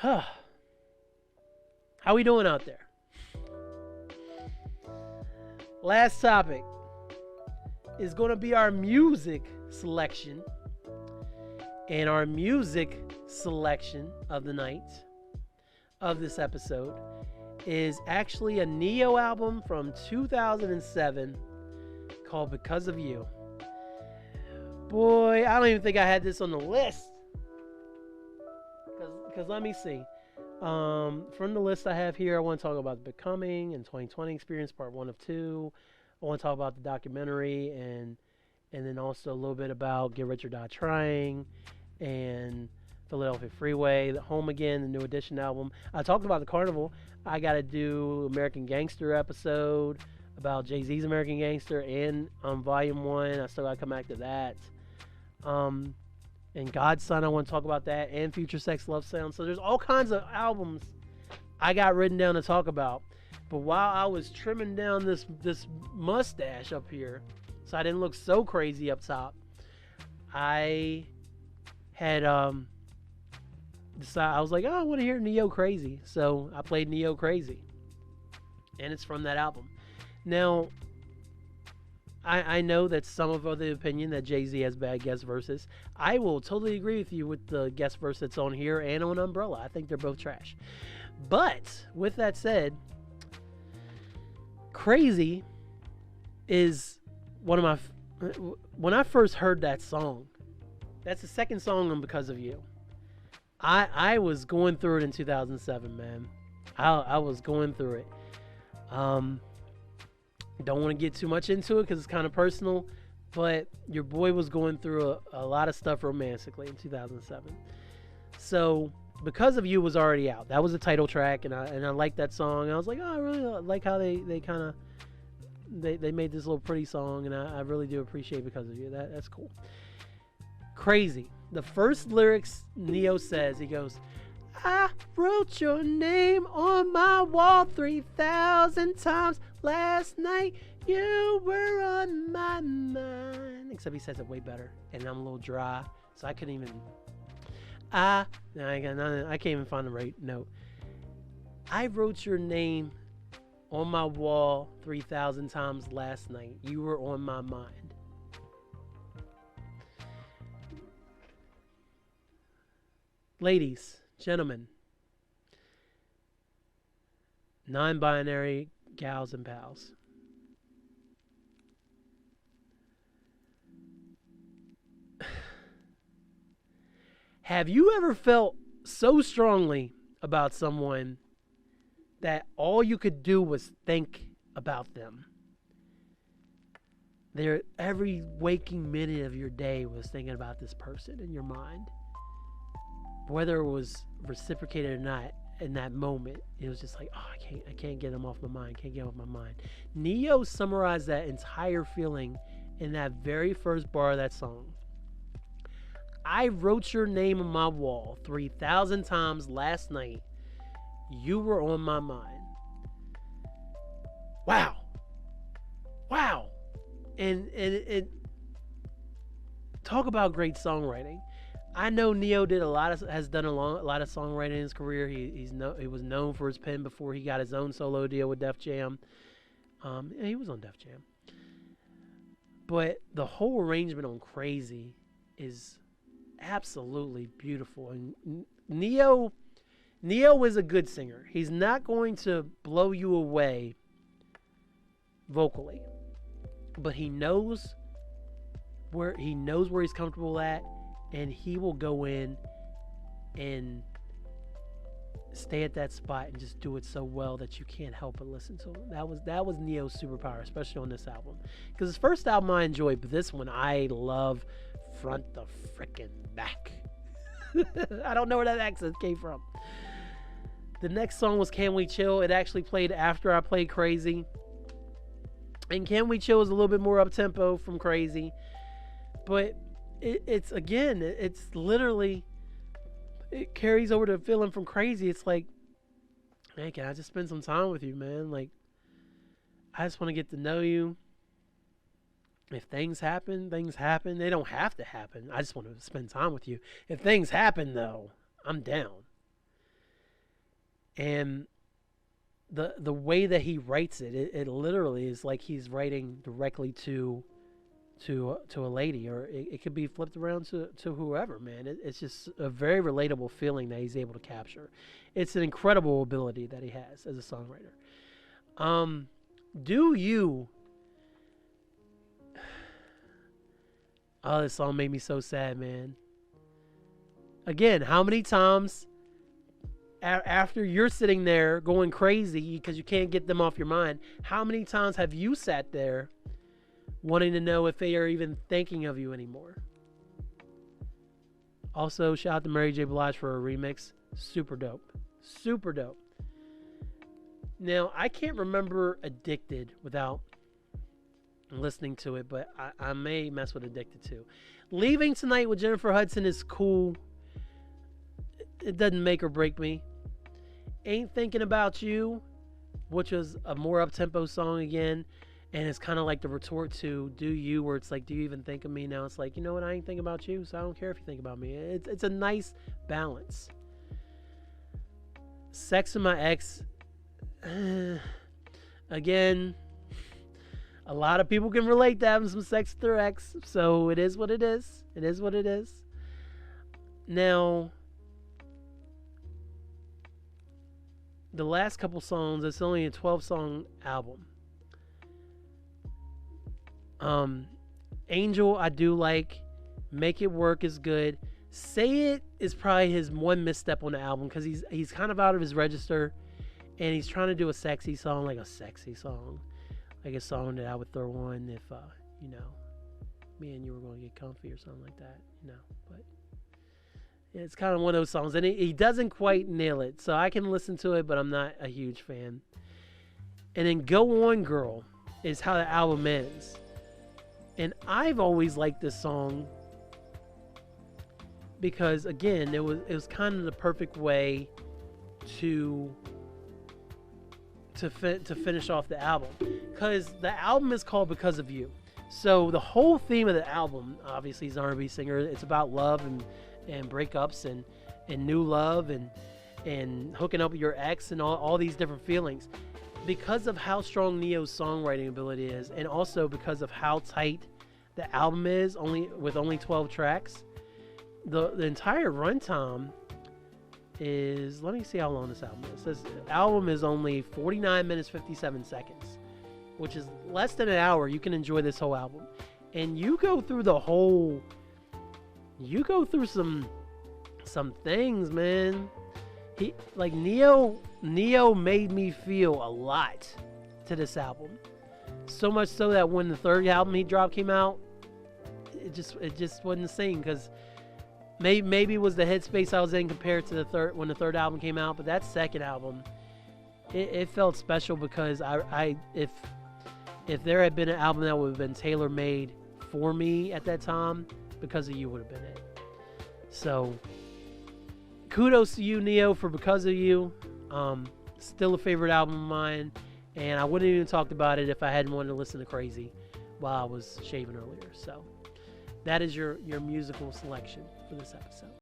How we doing out there? Last topic is going to be our music selection. And our music selection of the night of this episode is actually a Neo album from 2007 called Because of You. Boy, I don't even think I had this on the list. Because let me see. From the list I have here, I want to talk about the Becoming and 2020 Experience, part 1 of 2. I want to talk about the documentary and then also a little bit about Get Rich or Die Trying and Philadelphia Freeway, the Home Again, the New Edition album. I talked about the Carnival. I got to do American Gangster episode about Jay-Z's American Gangster and Volume 1. I still got to come back to that. And Godson, I want to talk about that, and Future Sex Love Sound. So there's all kinds of albums I got written down to talk about. But while I was trimming down this mustache up here, so I didn't look so crazy up top, I had decided, I was like, oh, I want to hear Neo Crazy. So I played Neo Crazy. And it's from that album. Now, I know that some of the opinion that Jay-Z has bad guest verses. I will totally agree with you with the guest verse that's on here and on Umbrella. I think they're both trash. But with that said, Crazy is one of my... When I first heard that song, that's the second song on Because of You. I was going through it in 2007, man. I was going through it. Don't want to get too much into it because it's kind of personal, but your boy was going through a lot of stuff romantically in 2007. So Because of You was already out. That was the title track, and I liked that song. I was like, oh, I really like how they kind of they made this little pretty song, and I really do appreciate Because of You. That's cool. Crazy. The first lyrics Neo says, he goes, I wrote your name on my wall 3,000 times last night. You were on my mind. Except he says it way better, and I'm a little dry, so I couldn't even. I can't even find the right note. I wrote your name on my wall 3,000 times last night. You were on my mind. Ladies, gentlemen, non-binary gals and pals. Have you ever felt so strongly about someone that all you could do was think about them? Every waking minute of your day was thinking about this person in your mind. Whether it was reciprocated or not, in that moment, it was just like, oh, I can't get him off my mind. Can't get him off my mind. Neo summarized that entire feeling in that very first bar of that song. I wrote your name on my wall 3,000 times last night. You were on my mind. Wow. And it talk about great songwriting. I know Neo has done a lot of songwriting in his career. He was known for his pen before he got his own solo deal with Def Jam. He was on Def Jam. But the whole arrangement on Crazy is absolutely beautiful. And Neo is a good singer. He's not going to blow you away vocally, but he knows where he's comfortable at. And he will go in and stay at that spot and just do it so well that you can't help but listen to him. That was Neo's superpower, especially on this album. Because his first album I enjoyed, but this one I love front the frickin' back. I don't know where that accent came from. The next song was Can We Chill. It actually played after I played Crazy. And Can We Chill is a little bit more up-tempo from Crazy. But it's literally, it carries over to feeling from Crazy. It's like, man, can I just spend some time with you, man? Like, I just want to get to know you. If things happen, things happen. They don't have to happen. I just want to spend time with you. If things happen, though, I'm down. And the way that he writes it literally is like he's writing directly to a lady, or it could be flipped around to whoever, man. It's just a very relatable feeling that he's able to capture. It's an incredible ability that he has as a songwriter. Do You. Oh, this song made me so sad, man. Again, how many times after you're sitting there going crazy because you can't get them off your mind, how many times have you sat there wanting to know if they are even thinking of you anymore? Also, shout out to Mary J. Blige for a remix. Super dope. Super dope. Now, I can't remember Addicted without listening to it, but I may mess with Addicted too. Leaving Tonight with Jennifer Hudson is cool. It doesn't make or break me. Ain't Thinking About You, which was a more up-tempo song again, and it's kind of like the retort to Do You, where it's like, do you even think of me? Now it's like, you know what, I ain't thinking about you, so I don't care if you think about me. It's a nice balance. Sex with My Ex, again, a lot of people can relate to having some sex with their ex, so it is what it is. It is what it is. Now, the last couple songs, it's only a 12-song album. Angel, I do like. Make It Work is good. Say It is probably his one misstep on the album because he's kind of out of his register, and he's trying to do a sexy song, like a song that I would throw on if me and you were going to get comfy or something like that, But yeah, it's kind of one of those songs, and he doesn't quite nail it, so I can listen to it, but I'm not a huge fan. And then Go On Girl is how the album ends. And I've always liked this song because, again, it was kind of the perfect way to finish off the album, because the album is called Because of You. So the whole theme of the album, obviously, he's an R&B singer. It's about love and breakups and new love and hooking up with your ex and all these different feelings. Because of how strong Neo's songwriting ability is, and also because of how tight the album is, with only 12 tracks, the entire runtime is, let me see how long this album is. This album is only 49 minutes 57 seconds, which is less than an hour. You can enjoy this whole album, and you go through some things, man. Neo made me feel a lot to this album. So much so that when the third album he dropped came out, it just wasn't the same, because maybe it was the headspace I was in compared to when the third album came out. But that second album, it felt special, because if there had been an album that would have been tailor made for me at that time, Because of You would have been it. So kudos to you, Neo, for Because of You. Still a favorite album of mine, and I wouldn't even talked about it if I hadn't wanted to listen to Crazy while I was shaving earlier. So that is your musical selection for this episode.